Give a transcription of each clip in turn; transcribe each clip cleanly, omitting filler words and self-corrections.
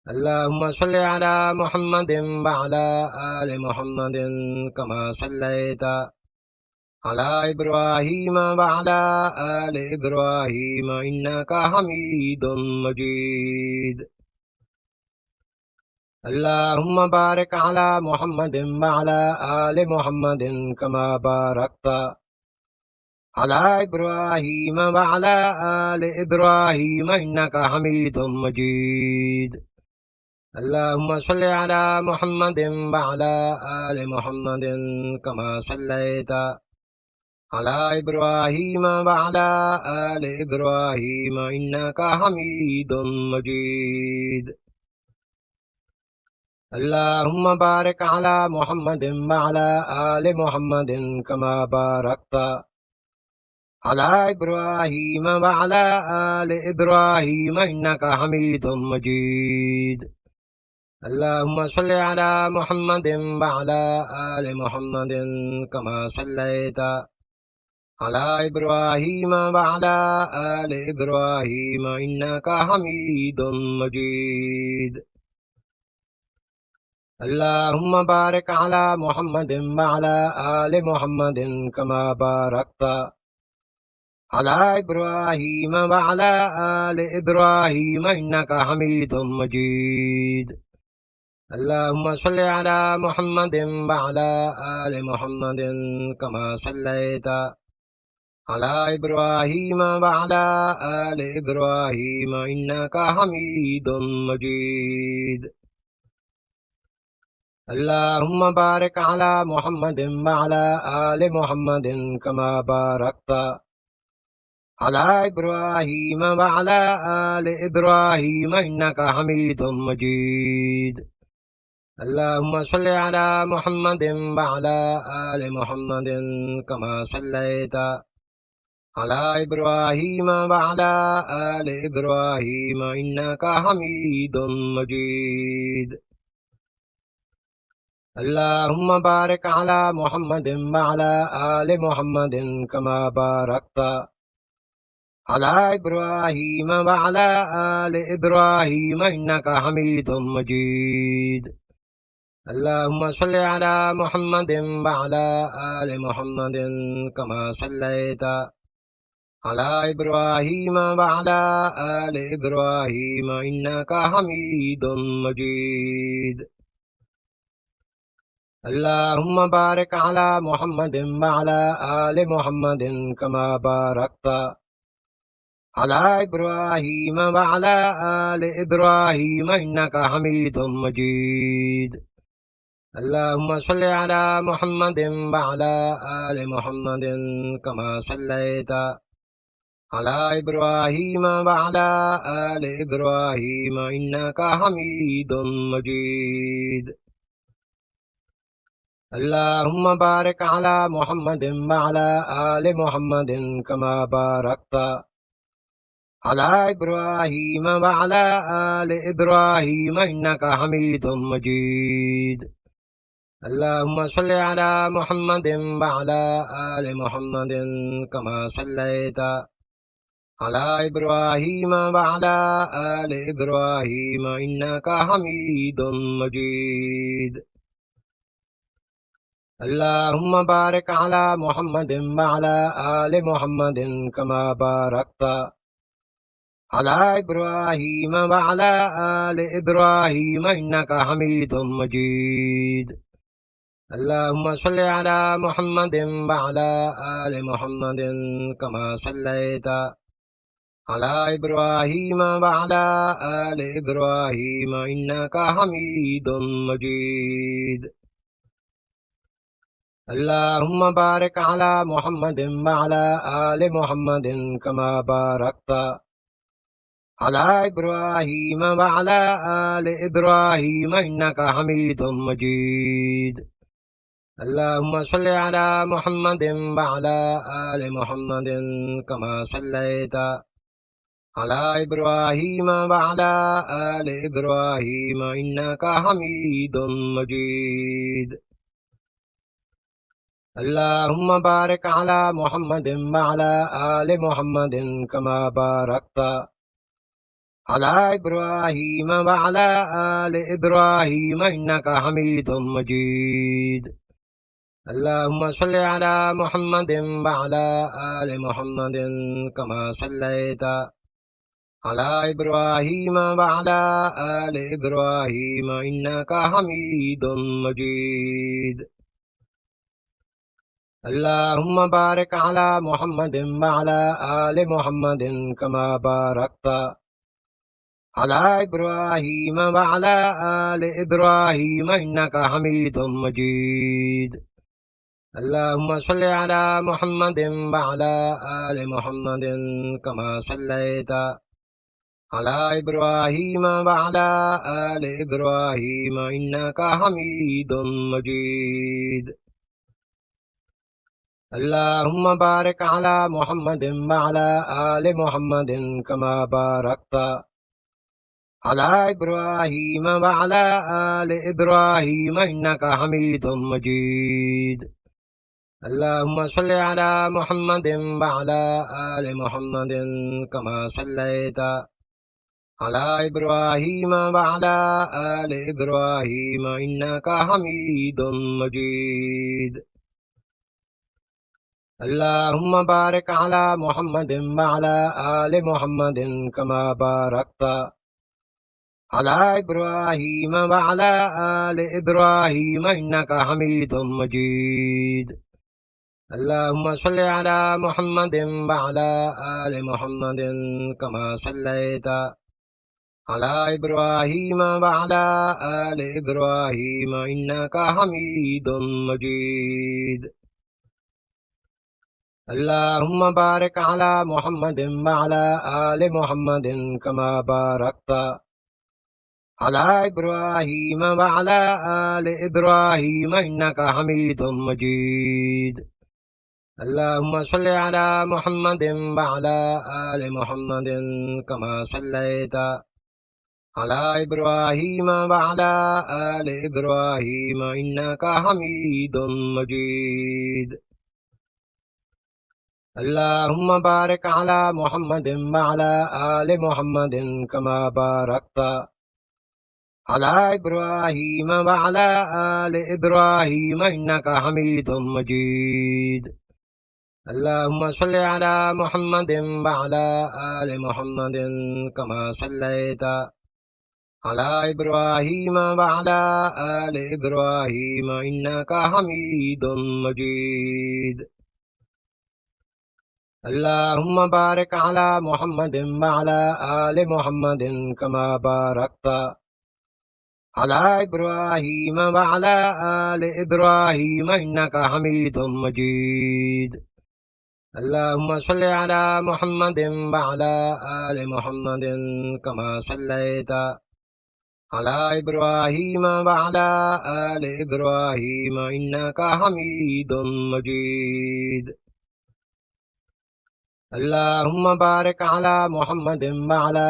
اللهم صل على محمد وعلى آل محمد كما صليت على إبراهيم وعلى آل إبراهيم إنك حميد مجيد. اللهم بارك على محمد وعلى آل محمد كما باركت على إبراهيم وعلى آل إبراهيم إنك حميد مجيد. اللهم صل على محمد وعلى آل محمد كما صليت على إبراهيم وعلى آل إبراهيم إنك حميد مجيد. اللهم بارك على محمد وعلى آل محمد كما باركت على إبراهيم وعلى آل إبراهيم إنك حميد مجيد. اللهم صل على محمد وعلى آل محمد كما صليت على إبراهيم وعلى آل إبراهيم إنك حميد مجيد. اللهم بارك على محمد وعلى آل محمد كما باركت على إبراهيم وعلى آل إبراهيم إنك حميد مجيد. اللهم صل على محمد وعلى آل محمد كما صليت على إبراهيم وعلى آل إبراهيم إنك حميد مجيد. اللهم بارك على محمد وعلى آل محمد كما باركت على إبراهيم وعلى آل إبراهيم إنك حميد مجيد. اللهم صل على محمد وعلى آل محمد كما صليت على إبراهيم وعلى آل إبراهيم إنك حميد مجيد. اللهم بارك على محمد وعلى آل محمد كما باركت على إبراهيم وعلى آل إبراهيم إنك حميد مجيد. اللهم صل على محمد وعلى آل محمد كما صليت على إبراهيم وعلى آل إبراهيم إنك حميد مجيد. اللهم بارك على محمد وعلى آل محمد كما باركت على إبراهيم وعلى آل إبراهيم إنك حميد مجيد. اللهم صل على محمد وعلى آل محمد كما صليت على إبراهيم وعلى آل إبراهيم إنك حميد مجيد. اللهم بارك على محمد وعلى آل محمد كما باركت على إبراهيم وعلى آل إبراهيم إنك حميد مجيد. اللهم صل على محمد وعلى آل محمد كما صليت على إبراهيم وعلى آل إبراهيم إنك حميد مجيد. اللهم بارك على محمد وعلى آل محمد كما باركت على إبراهيم وعلى آل إبراهيم إنك حميد مجيد. اللهم صل على محمد وعلى آل محمد كما صليت على إبراهيم وعلى آل إبراهيم إنك حميد مجيد. اللهم بارك على محمد وعلى آل محمد كما باركت على إبراهيم وعلى آل إبراهيم إنك حميد مجيد. اللهم صل على محمد وعلى آل محمد كما صليت على إبراهيم وعلى آل إبراهيم إنك حميد مجيد. اللهم بارك على محمد وعلى آل محمد كما باركت على إبراهيم وعلى آل إبراهيم إنك حميد مجيد اللهم صل على محمد وعلى آل محمد كما صليت على إبراهيم وعلى آل إبراهيم إنك حميد مجيد اللهم بارك على محمد وعلى آل محمد كما باركت على إبراهيم وعلى آل إبراهيم إنك حميد مجيد اللهم صل على محمد وعلى آل محمد كما صليت على إبراهيم وعلى آل إبراهيم إنك حميد مجيد اللهم بارك على محمد وعلى آل محمد كما باركت على إبراهيم وعلى آل إبراهيم إنك حميد مجيد اللهم صل على محمد وعلى آل محمد كما صليت على إبراهيم وعلى آل إبراهيم إنك حميد مجيد اللهم بارك على محمد وعلى آل محمد كما باركت على إبراهيم وعلى آل إبراهيم إنك حميد مجيد اللهم صل على محمد وعلى آل محمد كما صليت على إبراهيم وعلى آل إبراهيم إنك حميد مجيد اللهم بارك على محمد وعلى آل محمد كما باركت على إبراهيم وعلى آل إبراهيم إنك حميد مجيد اللهم صل على محمد وعلى آل محمد كما صليت على إبراهيم وعلى آل إبراهيم إنك حميد مجيد اللهم بارك على محمد وعلى آل محمد كما باركت على إبراهيم وعلى آل إبراهيم إنك حميد مجيد اللهم صل على محمد وعلى آل محمد كما صليت على إبراهيم وعلى آل إبراهيم إنك حميد مجيد اللهم بارك على محمد وعلى آل محمد كما باركت على إبراهيم وعلى آل إبراهيم إنك حميد مجيد اللهم صل على محمد وعلى آل محمد كما صليت على إبراهيم وعلى آل إبراهيم إنك حميد مجيد اللهم بارك على محمد وعلى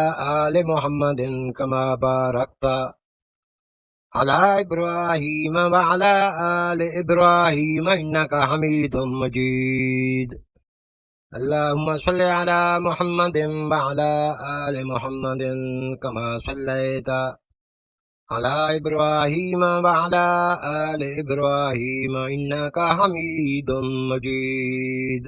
آل محمد كما باركت على إبراهيم وعلى آل إبراهيم إنك حميد مجيد اللهم صل على محمد وعلى آل محمد كما صليت على إبراهيم وعلى آل إبراهيم إنك حميد مجيد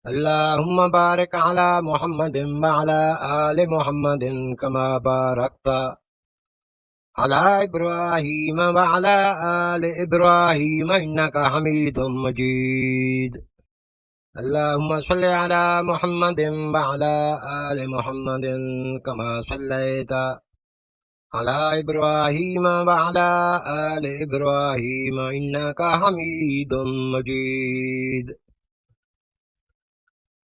اللهم بارك على محمد وعلى آل محمد كما باركت على إبراهيم وعلى آل إبراهيم إنك حميد مجيد اللهم صل على محمد وعلى آل محمد كما صليت على إبراهيم وعلى آل إبراهيم إنك حميد مجيد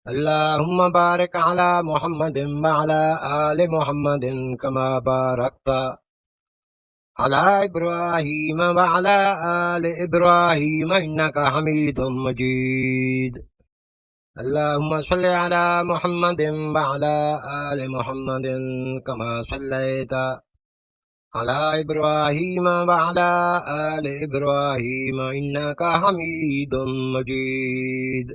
اللهم بارك على محمد وعلى آل محمد كما باركت على إبراهيم وعلى آل إبراهيم إنك حميد مجيد اللهم صل على محمد وعلى آل محمد كما صليت على إبراهيم وعلى آل إبراهيم إنك حميد مجيد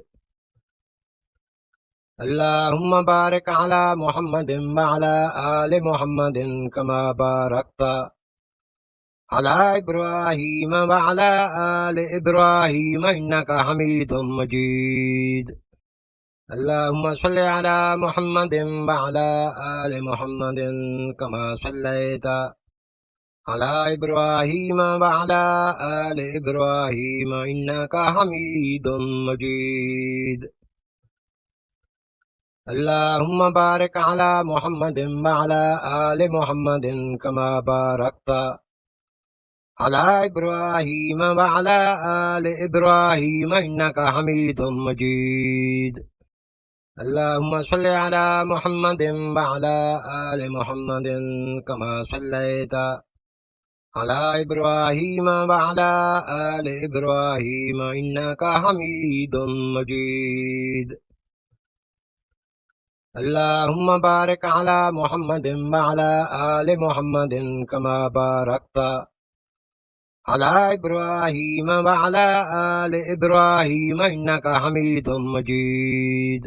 اللهم بارك على محمد وعلى آل محمد كما باركت على إبراهيم وعلى آل إبراهيم إنك حميد مجيد اللهم صل على محمد وعلى آل محمد كما صليت على إبراهيم وعلى آل إبراهيم إنك حميد مجيد اللهم بارك على محمد وعلى آل محمد كما باركت على إبراهيم وعلى آل إبراهيم إنك حميد مجيد اللهم صل على محمد وعلى آل محمد كما صليت على إبراهيم وعلى آل إبراهيم إنك حميد مجيد اللهم بارك على محمد وعلى آل محمد كما باركت على إبراهيم وعلى آل إبراهيم إنك حميد مجيد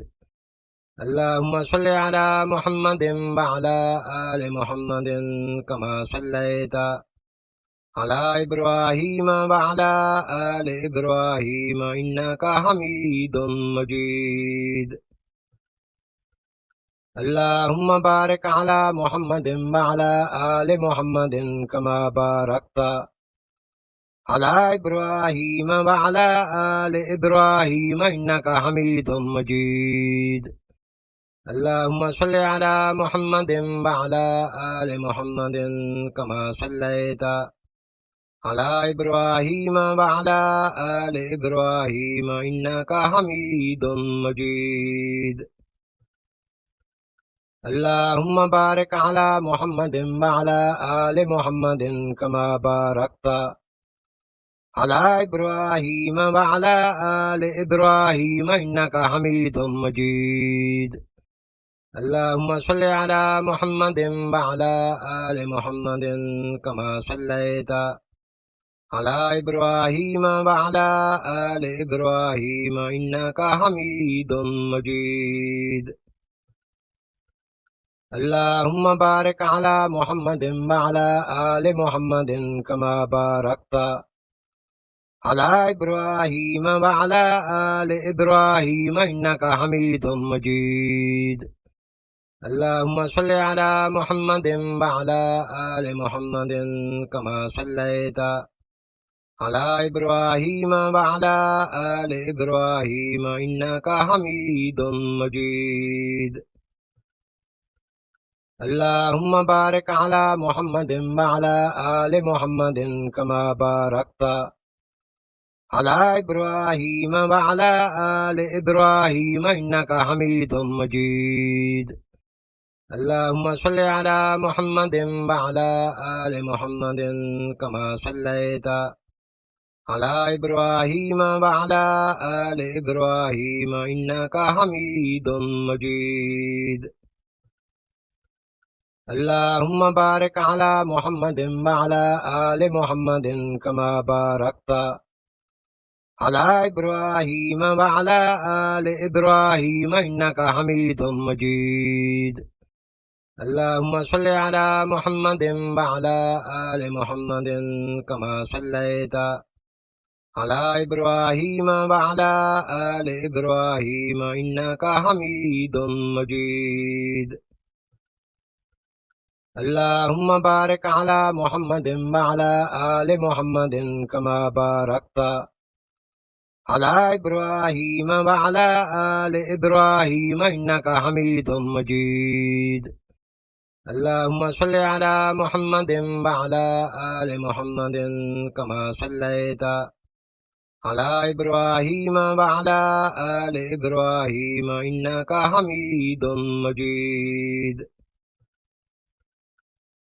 اللهم صل على محمد وعلى آل محمد كما صليت على إبراهيم وعلى آل إبراهيم إنك حميد مجيد اللهم بارك على محمد وعلى آل محمد كما باركت على إبراهيم وعلى آل إبراهيم إنك حميد مجيد اللهم صل على محمد وعلى آل محمد كما صليت على إبراهيم وعلى آل إبراهيم إنك حميد مجيد اللهم بارك على محمد وعلى آل محمد كما باركت على إبراهيم وعلى آل إبراهيم إنك حميد مجيد اللهم صل على محمد وعلى آل محمد كما صليت على إبراهيم وعلى آل إبراهيم إنك حميد مجيد اللهم بارك على محمد وعلى آل محمد كما باركت على إبراهيم وعلى آل إبراهيم إنك حميد مجيد اللهم صل على محمد وعلى آل محمد كما صليت على إبراهيم وعلى آل إبراهيم إنك حميد مجيد اللهم بارك على محمد وعلى آل محمد كما باركت على إبراهيم وعلى آل إبراهيم إنك حميد مجيد اللهم صل على محمد وعلى آل محمد كما صليت على إبراهيم وعلى آل إبراهيم إنك حميد مجيد اللهم بارك على محمد وعلى آل محمد كما باركت على إبراهيم وعلى آل إبراهيم إنك حميد مجيد اللهم صل على محمد وعلى آل محمد كما صليت على إبراهيم وعلى آل إبراهيم إنك حميد مجيد اللهم بارك على محمد وعلى آل محمد كما باركت على إبراهيم وعلى آل إبراهيم إنك حميد مجيد اللهم صل على محمد وعلى آل محمد كما صليت على إبراهيم وعلى آل إبراهيم إنك حميد مجيد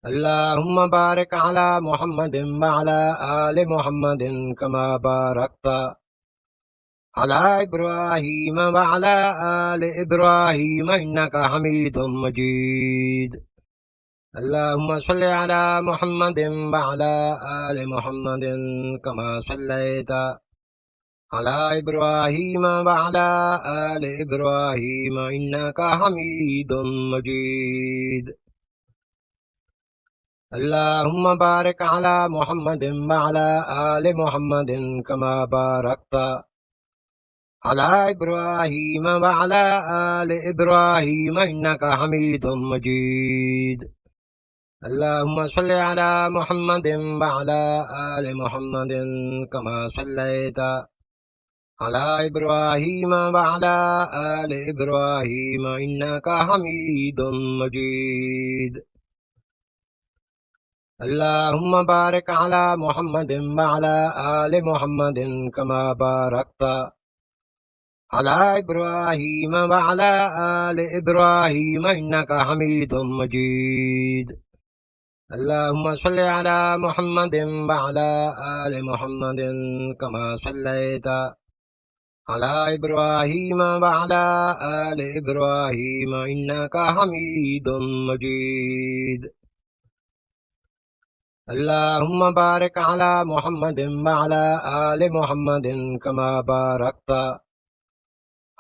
اللهم بارك على محمد وعلى آل محمد كما باركت على إبراهيم وعلى آل إبراهيم إنك حميد مجيد اللهم صل على محمد وعلى آل محمد كما صليت على إبراهيم وعلى آل إبراهيم إنك حميد مجيد اللهم بارك على محمد وعلى آل محمد كما باركت على إبراهيم وعلى آل إبراهيم إنك حميد مجيد اللهم صل على محمد وعلى آل محمد كما صليت على إبراهيم وعلى آل إبراهيم إنك حميد مجيد اللهم بارك على محمد وعلى آل محمد كما باركت على إبراهيم وعلى آل إبراهيم إنك حميد مجيد اللهم صل على محمد وعلى آل محمد كما صليت على إبراهيم وعلى آل إبراهيم إنك حميد مجيد اللهم بارك على محمد وعلى آل محمد كما باركت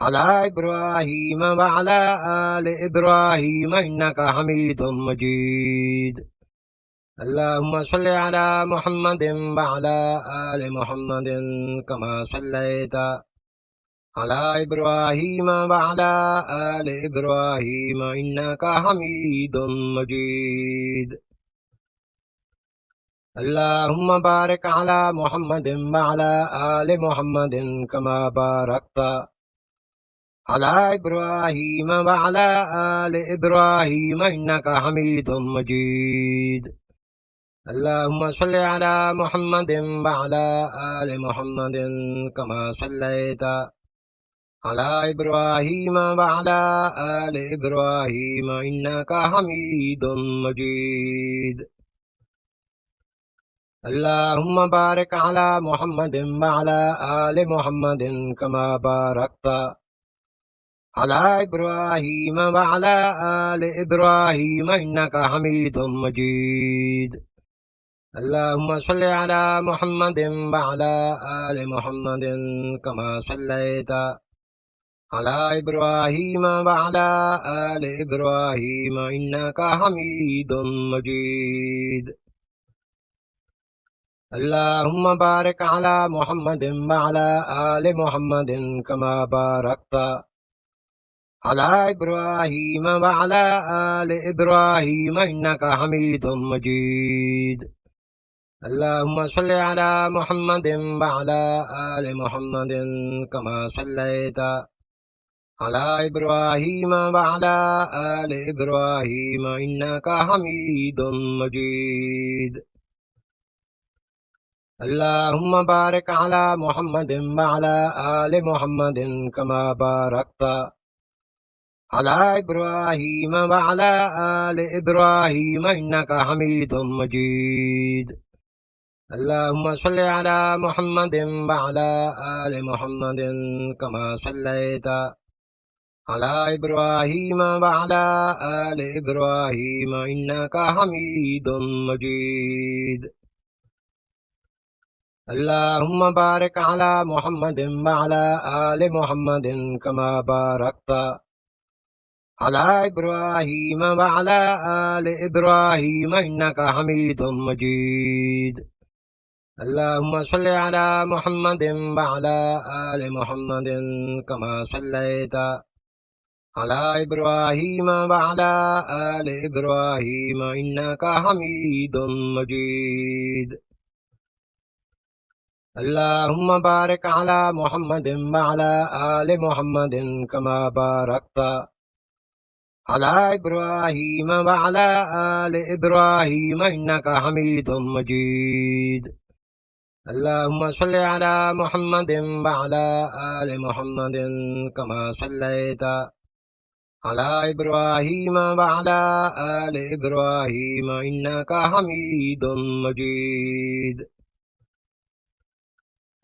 على إبراهيم وعلى آل إبراهيم إنك حميد مجيد اللهم صل على محمد وعلى آل محمد كما صليت على إبراهيم وعلى آل إبراهيم إنك حميد مجيد اللهم بارك على محمد وعلى آل محمد كما باركت على إبراهيم وعلى آل إبراهيم إنك حميد مجيد اللهم صل على محمد وعلى آل محمد كما صليت على إبراهيم وعلى آل إبراهيم إنك حميد مجيد اللهم بارك على محمد وعلى آل محمد كما باركت على إبراهيم وعلى آل إبراهيم إنك حميد مجيد اللهم صل على محمد وعلى آل محمد كما صليت على إبراهيم وعلى آل إبراهيم إنك حميد مجيد اللهم بارك على محمد وعلى آل محمد كما باركت على إبراهيم وعلى آل إبراهيم إنك حميد مجيد اللهم صل على محمد وعلى آل محمد كما صليت على إبراهيم وعلى آل إبراهيم إنك حميد مجيد اللهم بارك على محمد وعلى آل محمد كما باركت على إبراهيم وعلى آل إبراهيم إنك حميد مجيد اللهم صل على محمد وعلى آل محمد كما صليت على إبراهيم وعلى آل إبراهيم إنك حميد مجيد اللهم بارك على محمد وعلى آل محمد كما باركت على إبراهيم وعلى آل إبراهيم إنك حميد مجيد اللهم صل على محمد وعلى آل محمد كما صليت على إبراهيم وعلى آل إبراهيم إنك حميد مجيد اللهم بارك على محمد وعلى آل محمد كما باركت على إبراهيم وعلى آل إبراهيم إنك حميد مجيد اللهم صل على محمد وعلى آل محمد كما صليت على إبراهيم وعلى آل إبراهيم إنك حميد مجيد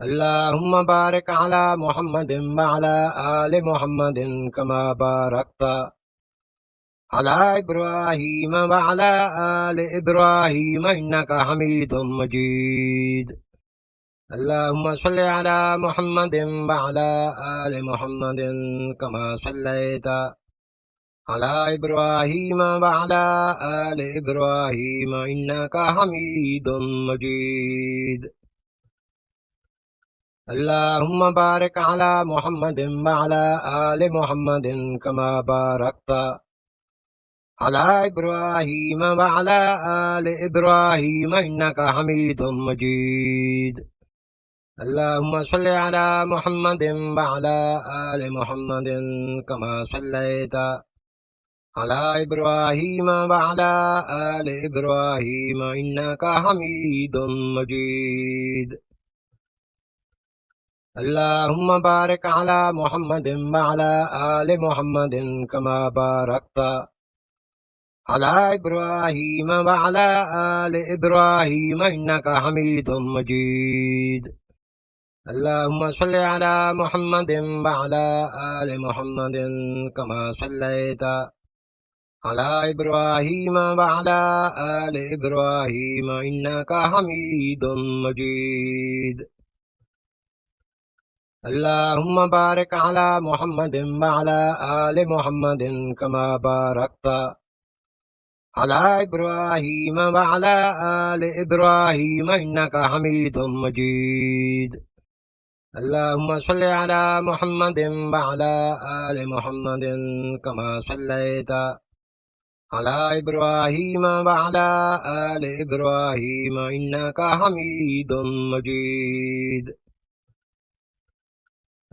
اللهم بارك على محمد وعلى آل محمد كما باركت على إبراهيم وعلى آل إبراهيم إنك حميد مجيد اللهم صل على محمد وعلى آل محمد كما صليت على إبراهيم وعلى آل إبراهيم إنك حميد مجيد اللهم بارك على محمد وعلى آل محمد كما باركت على إبراهيم وعلى آل إبراهيم إنك حميد مجيد اللهم صل على محمد وعلى آل محمد كما صليت على إبراهيم وعلى آل إبراهيم إنك حميد مجيد اللهم بارك على محمد وعلى آل محمد كما باركت على إبراهيم وعلى آل إبراهيم إنك حميد مجيد اللهم صل على محمد وعلى آل محمد كما صليت على إبراهيم وعلى آل إبراهيم إنك حميد مجيد اللهم بارك على محمد وعلى آل محمد كما باركت على إبراهيم وعلى آل إبراهيم إنك حميد مجيد اللهم صل على محمد وعلى آل محمد كما صليت على إبراهيم وعلى آل إبراهيم إنك حميد مجيد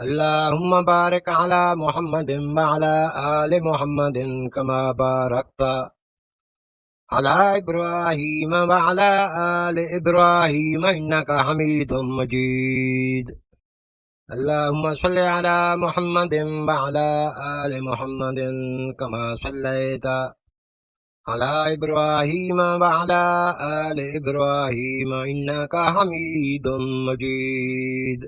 اللهم بارك على محمد وعلى آل محمد كما باركت على إبراهيم وعلى آل إبراهيم إنك حميد مجيد اللهم صل على محمد وعلى آل محمد كما صليت على إبراهيم وعلى آل إبراهيم إنك حميد مجيد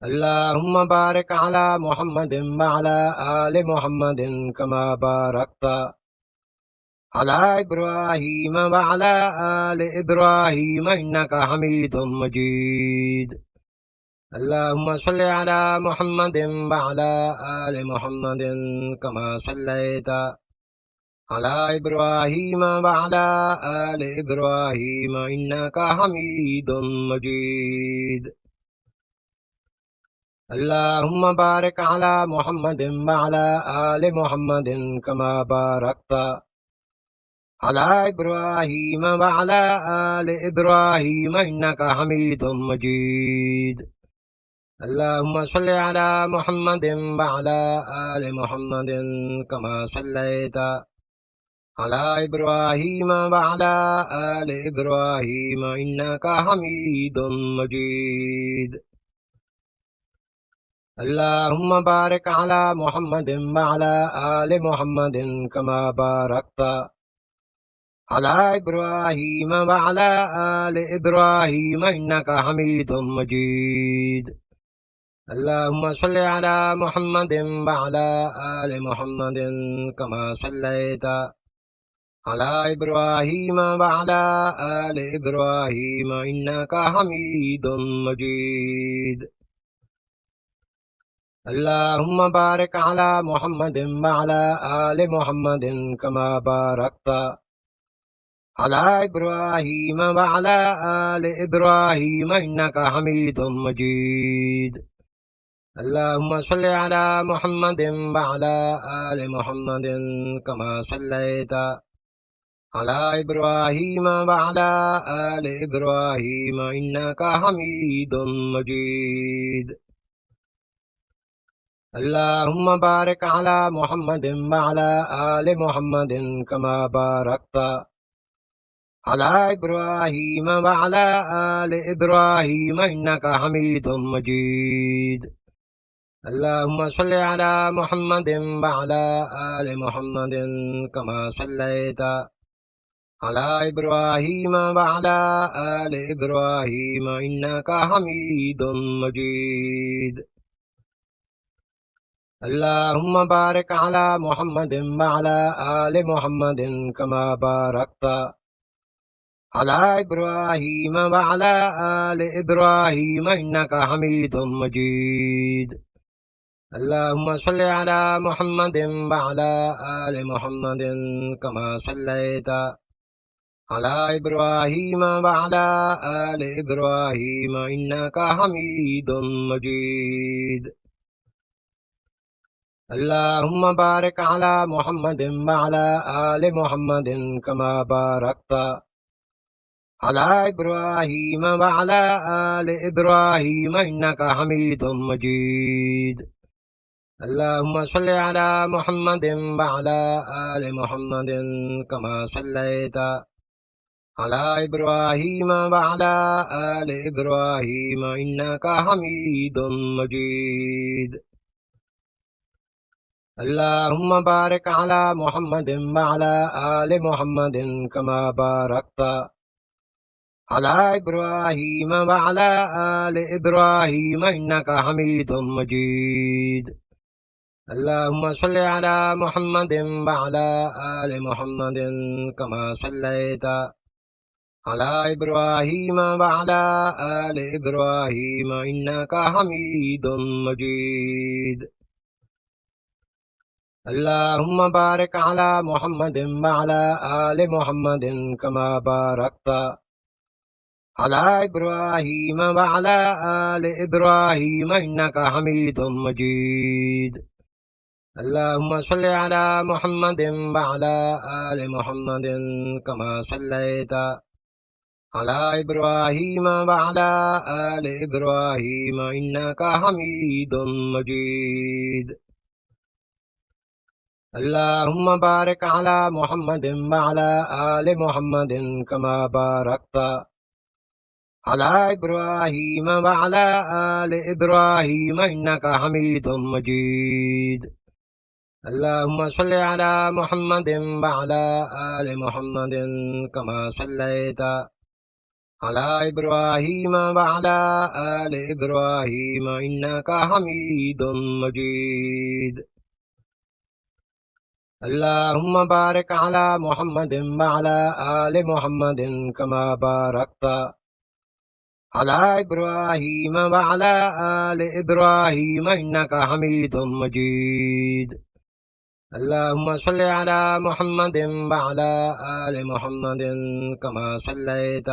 اللهم بارك على محمد وعلى آل محمد كما باركت على إبراهيم وعلى آل إبراهيم إنك حميد مجيد اللهم صل على محمد وعلى آل محمد كما صليت على إبراهيم وعلى آل إبراهيم إنك حميد مجيد اللهم بارك على محمد وعلى آل محمد كما باركت على إبراهيم وعلى آل إبراهيم إنك حميد مجيد اللهم صل على محمد وعلى آل محمد كما صليت على إبراهيم وعلى آل إبراهيم إنك حميد مجيد اللهم بارك على محمد وعلى آل محمد كما باركت على إبراهيم وعلى آل إبراهيم إنك حميد مجيد اللهم صل على محمد وعلى آل محمد كما صليت على إبراهيم وعلى آل إبراهيم إنك حميد مجيد اللهم بارك على محمد وعلى آل محمد كما باركت على إبراهيم وعلى آل إبراهيم إنك حميد مجيد اللهم صل على محمد وعلى آل محمد كما صليت على إبراهيم وعلى آل إبراهيم إنك حميد مجيد اللهم بارك على محمد وعلى آل محمد كما باركت على إبراهيم وعلى آل إبراهيم إنك حميد مجيد اللهم صل على محمد وعلى آل محمد كما صليت على إبراهيم وعلى آل إبراهيم إنك حميد مجيد اللهم بارك على محمد وعلى آل محمد كما باركت على إبراهيم وعلى آل إبراهيم إنك حميد مجيد اللهم صل على محمد وعلى آل محمد كما صليت على إبراهيم وعلى آل إبراهيم إنك حميد مجيد اللهم بارك على محمد وعلى آل محمد كما باركت على إبراهيم وعلى آل إبراهيم إنك حميد مجيد اللهم صل على محمد وعلى آل محمد كما صليت على إبراهيم وعلى آل إبراهيم إنك حميد مجيد اللهم بارك على محمد وعلى آل محمد كما باركت على إبراهيم وعلى آل إبراهيم إنك حميد مجيد اللهم صل على محمد وعلى آل محمد كما صليت على إبراهيم وعلى آل إبراهيم إنك حميد مجيد اللهم بارك على محمد وعلى آل محمد كما باركت على إبراهيم وعلى آل إبراهيم إنك حميد مجيد اللهم صل على محمد وعلى آل محمد كما صليت على إبراهيم وعلى آل إبراهيم إنك حميد مجيد اللهم بارك على محمد وعلى آل محمد كما باركت على إبراهيم وعلى آل إبراهيم إنك حميد مجيد اللهم صل على محمد وعلى آل محمد كما صليت على إبراهيم وعلى آل إبراهيم إنك حميد مجيد اللهم بارك على محمد وعلى آل محمد كما باركت على إبراهيم وعلى آل إبراهيم إنك حميد مجيد اللهم صل على محمد وعلى آل محمد كما صليت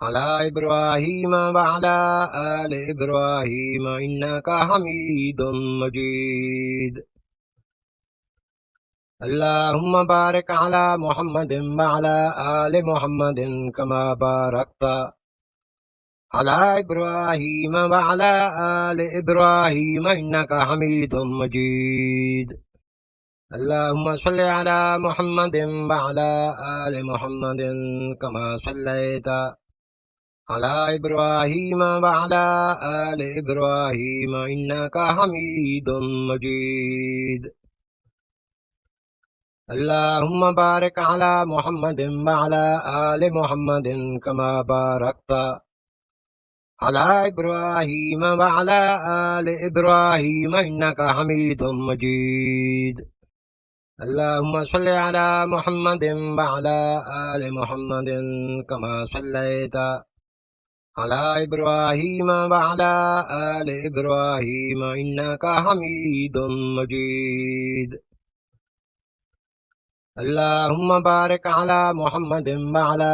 على إبراهيم وعلى آل إبراهيم إنك حميد مجيد اللهم بارك على محمد وعلى آل محمد كما باركت على إبراهيم وعلى آل إبراهيم إنك حميد مجيد اللهم صل على محمد وعلى آل محمد كما صليت على إبراهيم وعلى آل إبراهيم إنك حميد مجيد اللهم بارك على محمد وعلى آل محمد كما باركت على إبراهيم وعلى آل إبراهيم إنك حميد مجيد اللهم صل على محمد وعلى آل محمد كما صليت على إبراهيم وعلى آل إبراهيم إنك حميد مجيد اللهم بارك على محمد وعلى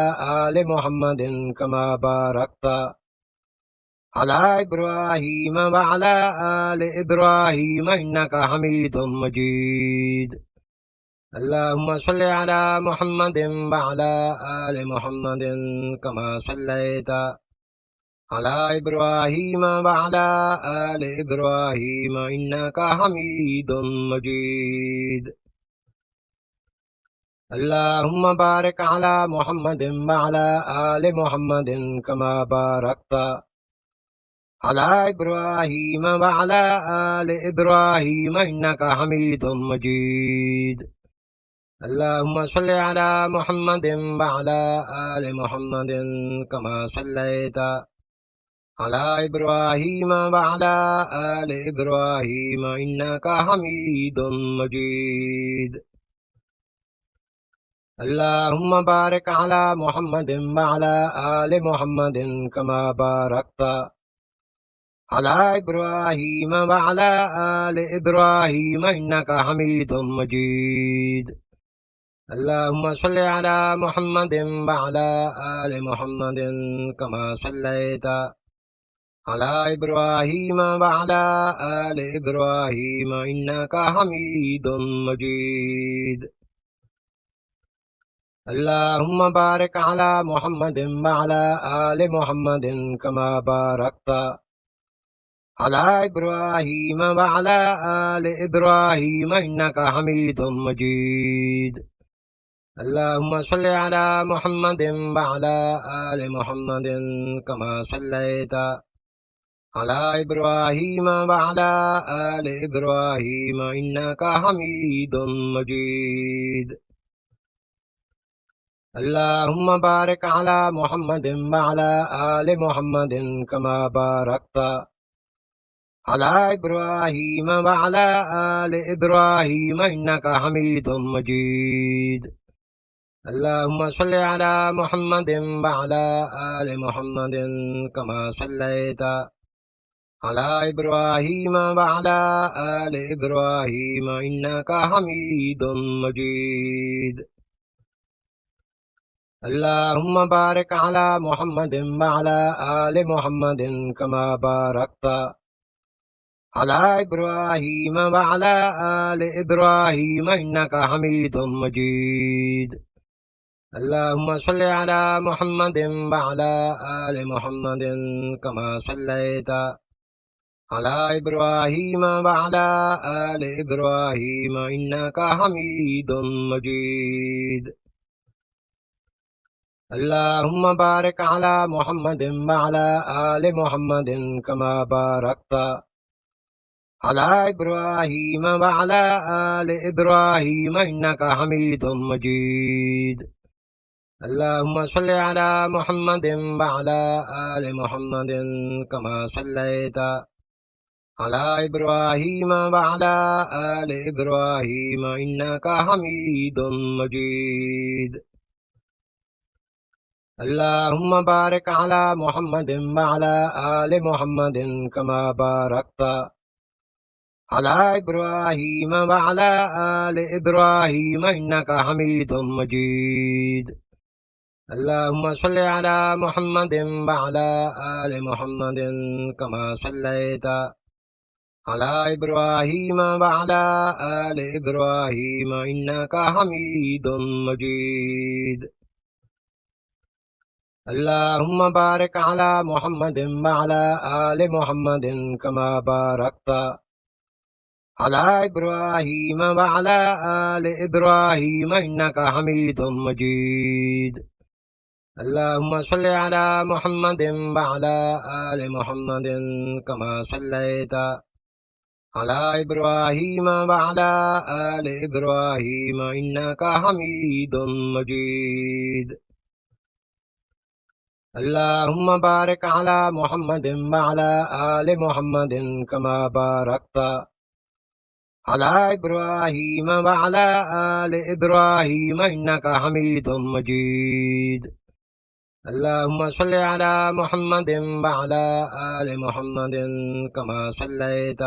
آل محمد كما باركت على إبراهيم وعلى آل إبراهيم إنك حميد مجيد اللهم صل على محمد وعلى آل محمد كما صليت على إبراهيم وعلى آل إبراهيم إنك حميد مجيد اللهم بارك على محمد وعلى آل محمد كما باركت على إبراهيم وعلى آل إبراهيم إنك حميد مجيد اللهم صل على محمد وعلى آل محمد كما صليت على إبراهيم وعلى آل إبراهيم إنك حميد مجيد اللهم بارك على محمد وعلى آل محمد كما باركت على إبراهيم وعلى آل إبراهيم إنك حميد مجيد اللهم صل على محمد وعلى آل محمد كما صليت على إبراهيم وعلى آل إبراهيم إنك حميد مجيد اللهم بارك على محمد وعلى آل محمد كما باركت على إبراهيم وعلى آل إبراهيم إنك حميد مجيد اللهم صل على محمد وعلى آل محمد كما صليت على إبراهيم وعلى آل إبراهيم إنك حميد مجيد اللهم بارك على محمد وعلى آل محمد كما باركت على إبراهيم وعلى آل إبراهيم إنك حميد مجيد اللهم صل على محمد وعلى آل محمد كما صليت على إبراهيم وعلى آل إبراهيم إنك حميد مجيد اللهم بارك على محمد وعلى آل محمد كما باركت على إبراهيم وعلى آل إبراهيم إنك حميد مجيد اللهم صل على محمد وعلى آل محمد كما صليت على إبراهيم وعلى آل إبراهيم إنك حميد مجيد اللهم بارك على محمد وعلى آل محمد كما باركت على إبراهيم وعلى آل إبراهيم إنك حميد مجيد اللهم صل على محمد وعلى آل محمد كما صليت على إبراهيم وعلى آل إبراهيم إنك حميد مجيد اللهم بارك على محمد وعلى آل محمد كما باركت على إبراهيم وعلى آل إبراهيم إنك حميد مجيد اللهم صل على محمد وعلى آل محمد كما صليت على إبراهيم وعلى آل إبراهيم إنك حميد مجيد اللهم بارك على محمد وعلى آل محمد كما باركت على إبراهيم وعلى آل إبراهيم إنك حميد مجيد اللهم صل على محمد وعلى آل محمد كما صليت على إبراهيم وعلى آل إبراهيم إنك حميد مجيد اللهم بارك على محمد وعلى آل محمد كما باركت على إبراهيم وعلى آل إبراهيم إنك حميد مجيد اللهم صل على محمد وعلى آل محمد كما صليت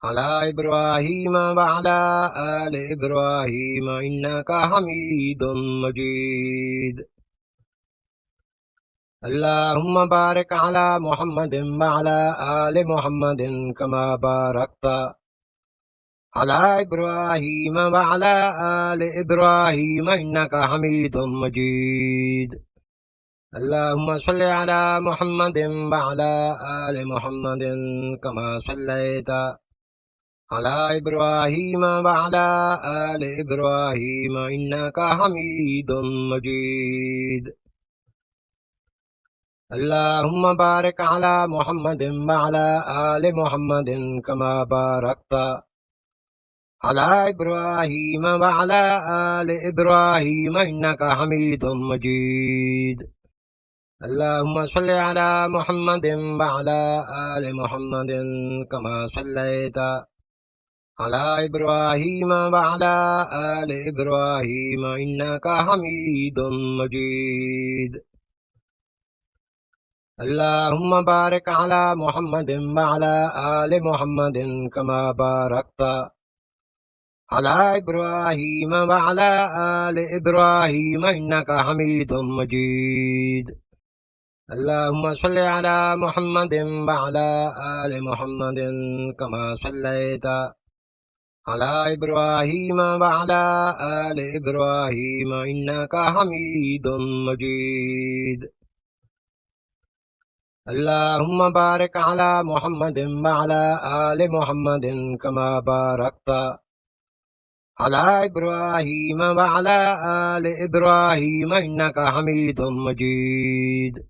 على إبراهيم وعلى آل إبراهيم إنك حميد مجيد اللهم بارك على محمد وعلى آل محمد كما باركت على إبراهيم وعلى آل إبراهيم إنك حميد مجيد اللهم صل على محمد وعلى آل محمد كما صليت على إبراهيم وعلى آل إبراهيم إنك حميد مجيد اللهم بارك على محمد وعلى آل محمد كما باركت على إبراهيم وعلى آل إبراهيم إنك حميد مجيد اللهم صل على محمد وعلى آل محمد كما صليت على إبراهيم وعلى آل إبراهيم إنك حميد مجيد اللهم بارك على محمد وعلى آل محمد كما باركت على إبراهيم وعلى آل إبراهيم إنك حميد مجيد اللهم صل على محمد وعلى آل محمد كما صليت على إبراهيم وعلى آل إبراهيم إنك حميد مجيد اللهم بارك على محمد وعلى آل محمد كما باركت على إبراهيم وعلى آل إبراهيم إنك حميد مجيد